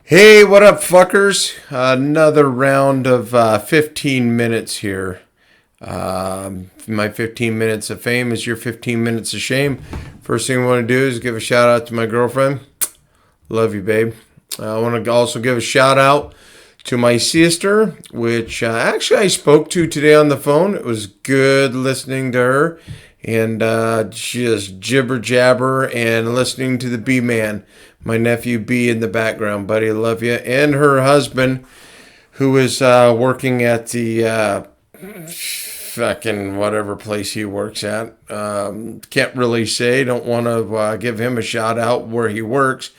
Hey, what up, fuckers? Another round of 15 minutes here. My 15 minutes of fame is your 15 minutes of shame. First thing I want to do is give a shout out to my girlfriend. Love you, babe. I want to also give a shout out to my sister, which actually I spoke to today on the phone. It was good listening to her and just jibber jabber and listening to the B man, my nephew B in the background. Buddy, I love you. And her husband, who is working at the fucking whatever place he works at. Can't really say. Don't want to give him a shout out where he works.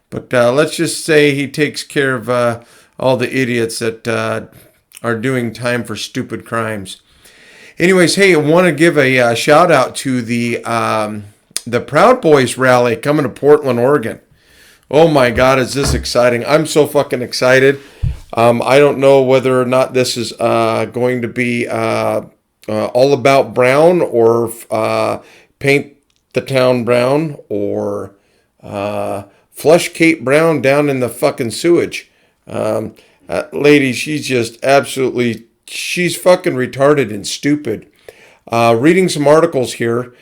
But let's just say he takes care of all the idiots that are doing time for stupid crimes. Anyways, hey, I want to give a shout out to the Proud Boys rally coming to Portland, Oregon. Oh my God, is this exciting? I'm so fucking excited. I don't know whether or not this is going to be all about brown or paint the town brown or flush Kate Brown down in the fucking sewage. Lady, she's just absolutely, she's fucking retarded and stupid. Reading some articles here.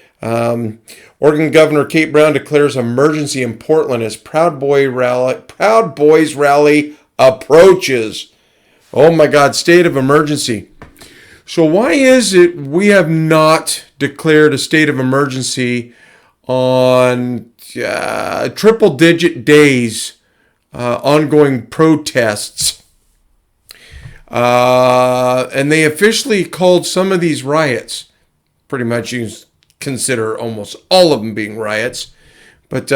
Oregon Governor Kate Brown declares emergency in Portland as Proud Boys rally approaches. Oh my God, state of emergency. So why is it we have not declared a state of emergency on triple digit days, ongoing protests? And they officially called some of these riots. Pretty much you consider almost all of them being riots. But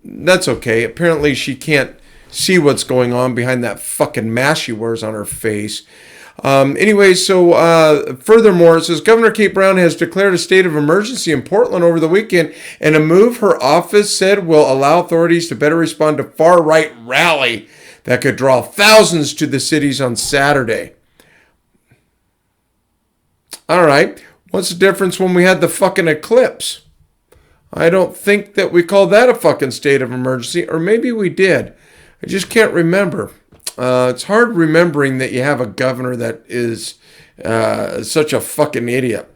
that's okay. Apparently she can't see what's going on behind that fucking mask she wears on her face. Anyway, so furthermore, it says Governor Kate Brown has declared a state of emergency in Portland over the weekend, and a move her office said will allow authorities to better respond to far-right rally that could draw thousands to the cities on Saturday. All right, what's the difference when we had the fucking eclipse? I don't think that we called that a fucking state of emergency, or maybe we did. I just can't remember. It's hard remembering that you have a governor that is such a fucking idiot.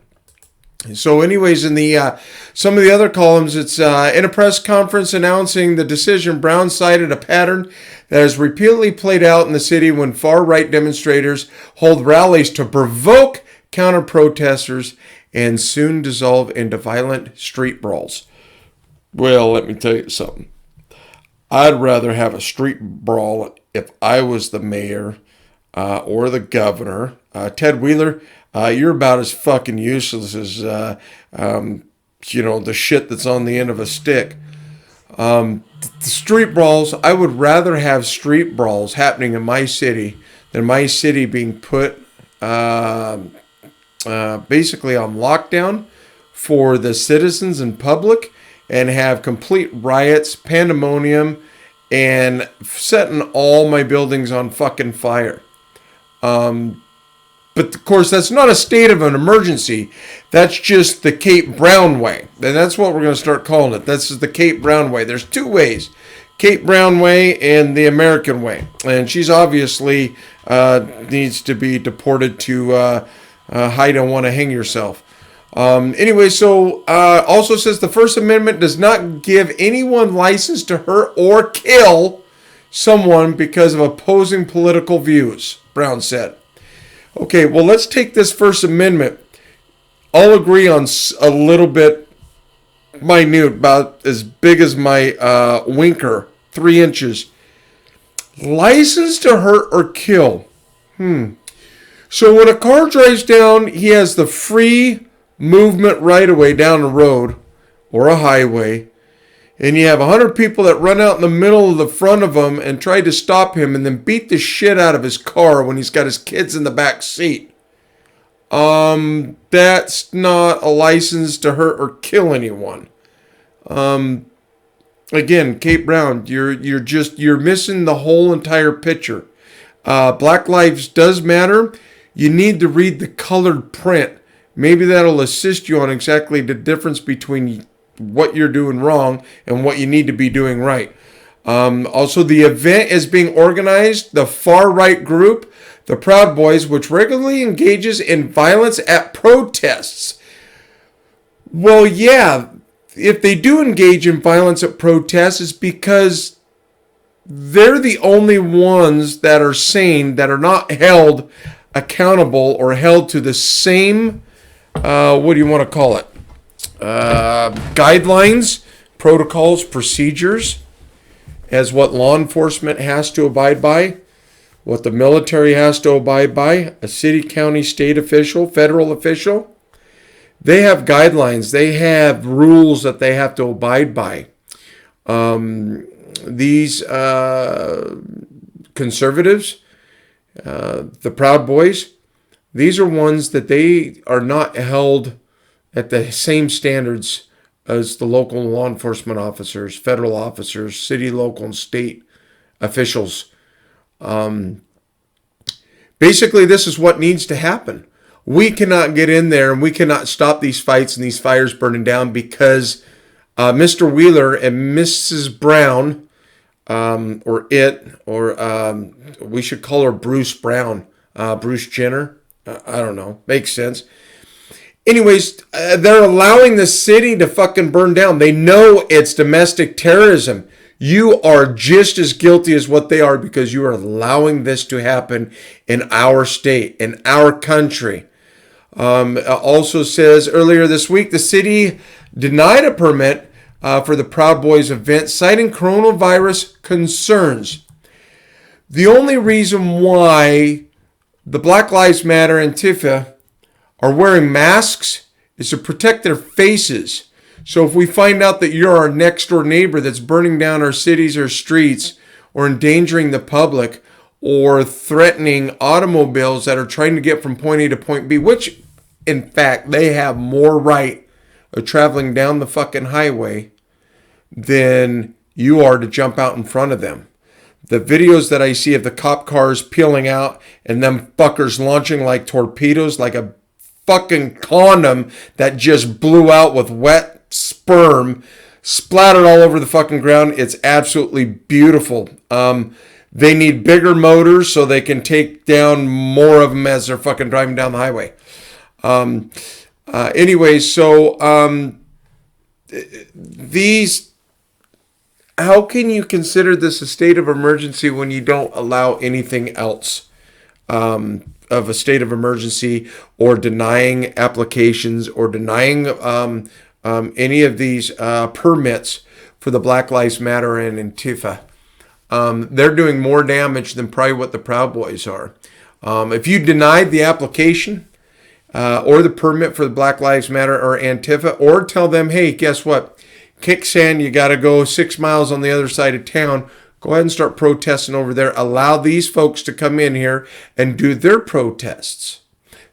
So anyways, in the some of the other columns, it's in a press conference announcing the decision, Brown cited a pattern that has repeatedly played out in the city when far-right demonstrators hold rallies to provoke counter-protesters and soon dissolve into violent street brawls. Well, let me tell you something. I'd rather have a street brawl if I was the mayor or the governor. Ted Wheeler, you're about as fucking useless as, the shit that's on the end of a stick. The street brawls, I would rather have street brawls happening in my city than my city being put basically on lockdown for the citizens and public and have complete riots, pandemonium, and setting all my buildings on fucking fire. But of course, that's not a state of an emergency. That's just the Kate Brown way. And that's what we're going to start calling it. This is the Kate Brown way. There's two ways. Kate Brown way and the American way. And she's obviously needs to be deported to hide and want to hang yourself. Anyway, so also says the First Amendment does not give anyone license to hurt or kill someone because of opposing political views, Brown said. Okay, well, let's take this First Amendment. I'll agree on a little bit minute, about as big as my winker, 3 inches. License to hurt or kill. So when a car drives down, he has the free movement right away down the road or a highway, and you have 100 people that run out in the middle of the front of him and try to stop him and then beat the shit out of his car when he's got his kids in the back seat. That's not a license to hurt or kill anyone. Again, Kate Brown, you're missing the whole entire picture. Black lives does matter. You need to read the colored print. Maybe that'll assist you on exactly the difference between what you're doing wrong and what you need to be doing right. Also, the event is being organized, the far-right group, the Proud Boys, which regularly engages in violence at protests. Well, yeah, if they do engage in violence at protests, it's because they're the only ones that are sane, that are not held accountable or held to the same, what do you want to call it? Guidelines, protocols, procedures as what law enforcement has to abide by, what the military has to abide by, a city, county, state official, federal official. They have guidelines. They have rules that they have to abide by. These conservatives, the Proud Boys, these are ones that they are not held at the same standards as the local law enforcement officers, federal officers, city, local, and state officials. Basically, this is what needs to happen. We cannot get in there and we cannot stop these fights and these fires burning down because Mr. Wheeler and Mrs. Brown, we should call her Bruce Brown, Bruce Jenner. I don't know. Makes sense. Anyways, they're allowing the city to fucking burn down. They know it's domestic terrorism. You are just as guilty as what they are because you are allowing this to happen in our state, in our country. Also says earlier this week, the city denied a permit for the Proud Boys event, citing coronavirus concerns. The only reason why the Black Lives Matter Antifa are wearing masks is to protect their faces. So if we find out that you're our next door neighbor that's burning down our cities or streets or endangering the public or threatening automobiles that are trying to get from point A to point B, which in fact they have more right of traveling down the fucking highway than you are to jump out in front of them. The videos that I see of the cop cars peeling out and them fuckers launching like torpedoes, like a fucking condom that just blew out with wet sperm splattered all over the fucking ground. It's absolutely beautiful. They need bigger motors so they can take down more of them as they're fucking driving down the highway. How can you consider this a state of emergency when you don't allow anything else of a state of emergency, or denying applications, or denying any of these permits for the Black Lives Matter and Antifa? They're doing more damage than probably what the Proud Boys are. If you denied the application or the permit for the Black Lives Matter or Antifa, or tell them, hey, guess what? Kicksand, you got to go 6 miles on the other side of town. Go ahead and start protesting over there. Allow these folks to come in here and do their protests.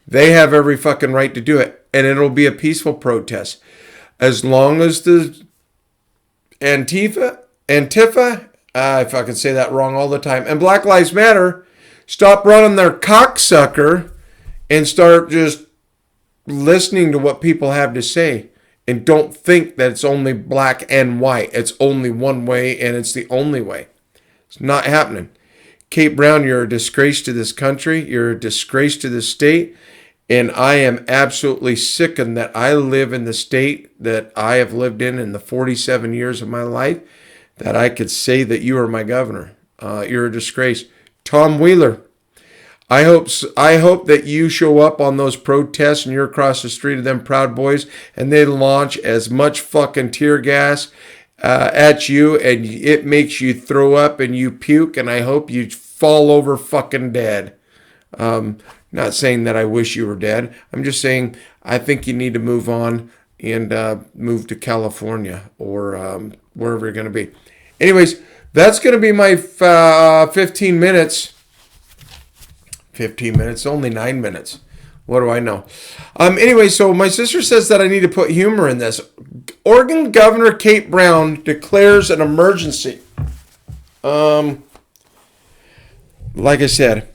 They have every fucking right to do it. And it'll be a peaceful protest. As long as the Antifa, I fucking say that wrong all the time, and Black Lives Matter stop running their cocksucker and start just listening to what people have to say. And don't think that it's only black and white. It's only one way and it's the only way. It's not happening. Kate Brown, you're a disgrace to this country. You're a disgrace to this state. And I am absolutely sickened that I live in the state that I have lived in the 47 years of my life, that I could say that you are my governor. You're a disgrace. Tom Wheeler, I hope that you show up on those protests and you're across the street of them Proud Boys and they launch as much fucking tear gas at you and it makes you throw up and you puke, and I hope you fall over fucking dead. Not saying that I wish you were dead. I'm just saying I think you need to move on and move to California or wherever you're going to be. Anyways, that's going to be my 15 minutes. 15 minutes, only 9 minutes. What do I know? Anyway, so my sister says that I need to put humor in this. Oregon Governor Kate Brown declares an emergency. Like I said,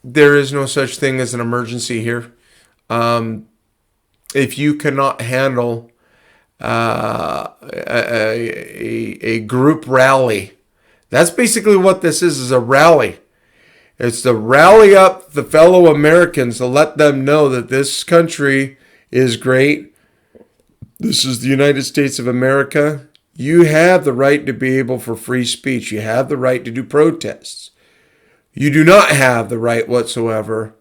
there is no such thing as an emergency here. If you cannot handle a group rally. That's basically what this is a rally. It's to rally up the fellow Americans to let them know that this country is great. This is the United States of America. You have the right to be able for free speech. You have the right to do protests. You do not have the right whatsoever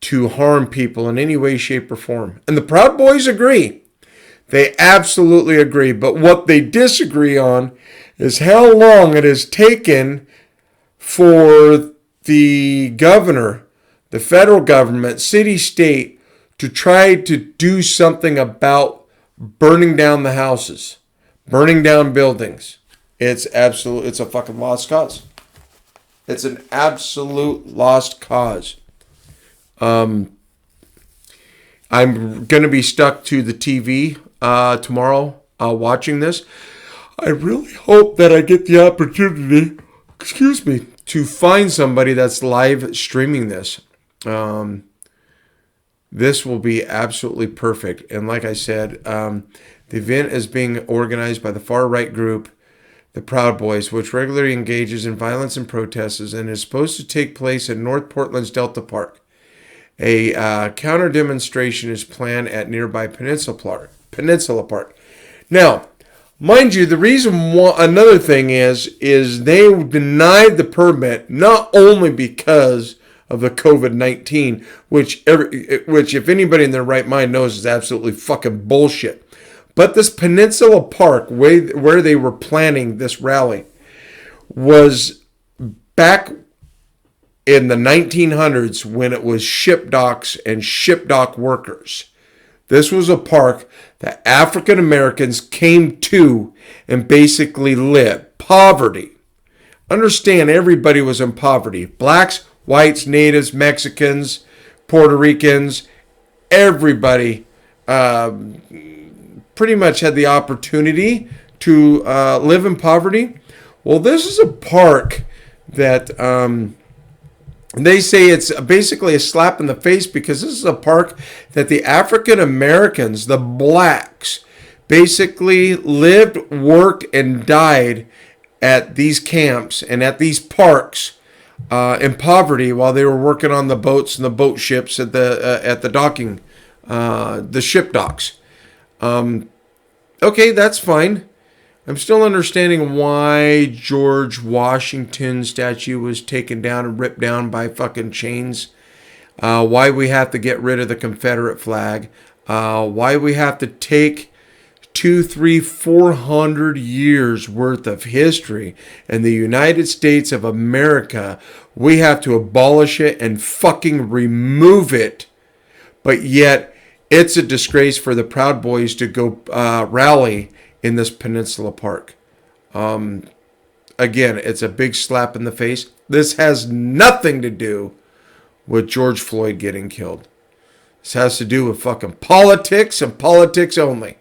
to harm people in any way, shape, or form. And the Proud Boys agree. They absolutely agree. But what they disagree on is how long it has taken for the governor, the federal government, city, state, to try to do something about burning down the houses, burning down buildings. It's a fucking lost cause. It's an absolute lost cause. I'm going to be stuck to the TV tomorrow watching this. I really hope that I get the opportunity, to find somebody that's live streaming this. This will be absolutely perfect. And like I said, the event is being organized by the far-right group, the Proud Boys, which regularly engages in violence and protests, and is supposed to take place at North Portland's Delta Park. A counter demonstration is planned at nearby Peninsula Park. Now, mind you, the reason another thing is they denied the permit not only because of the COVID-19, which if anybody in their right mind knows is absolutely fucking bullshit. But this Peninsula Park, where they were planning this rally, was back in the 1900s when it was ship docks and ship dock workers. This was a park that African Americans came to and basically lived. Poverty. Understand, everybody was in poverty. Blacks, whites, natives, Mexicans, Puerto Ricans, everybody pretty much had the opportunity to live in poverty. Well, this is a park that they say it's basically a slap in the face, because this is a park that the African Americans, the blacks, basically lived, worked, and died at these camps and at these parks in poverty while they were working on the boats and the boat ships at the docking, the ship docks. Okay, that's fine. I'm still understanding why George Washington's statue was taken down and ripped down by fucking chains. Why we have to get rid of the Confederate flag. Why we have to take 200, 300, 400 years worth of history in the United States of America. We have to abolish it and fucking remove it. But yet, it's a disgrace for the Proud Boys to go rally in this Peninsula Park. Again, it's a big slap in the face. This has nothing to do with George Floyd getting killed. This has to do with fucking politics and politics only.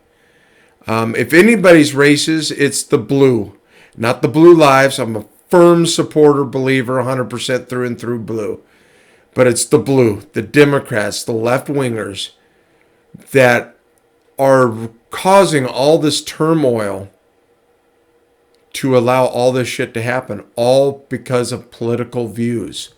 If anybody's racist, it's the blue, not the blue lives. I'm a firm supporter, believer, 100% through and through blue. But it's the blue, the Democrats, the left-wingers that are causing all this turmoil to allow all this shit to happen, all because of political views.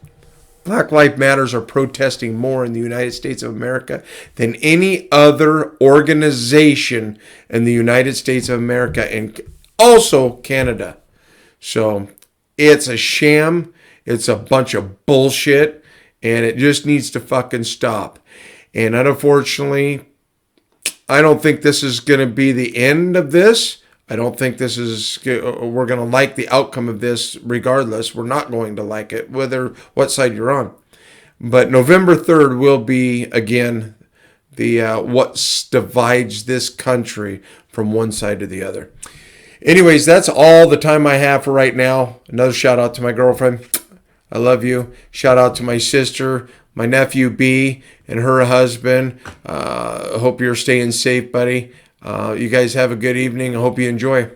Black Lives Matters are protesting more in the United States of America than any other organization in the United States of America, and also Canada. So it's a sham. It's a bunch of bullshit, and it just needs to fucking stop. And unfortunately, I don't think this is going to be the end of this. I don't think we're going to like the outcome of this regardless. We're not going to like it, what side you're on. But November 3rd will be, again, the what divides this country from one side to the other. Anyways, that's all the time I have for right now. Another shout out to my girlfriend. I love you. Shout out to my sister, my nephew B, and her husband. Hope you're staying safe, buddy. You guys have a good evening. I hope you enjoy.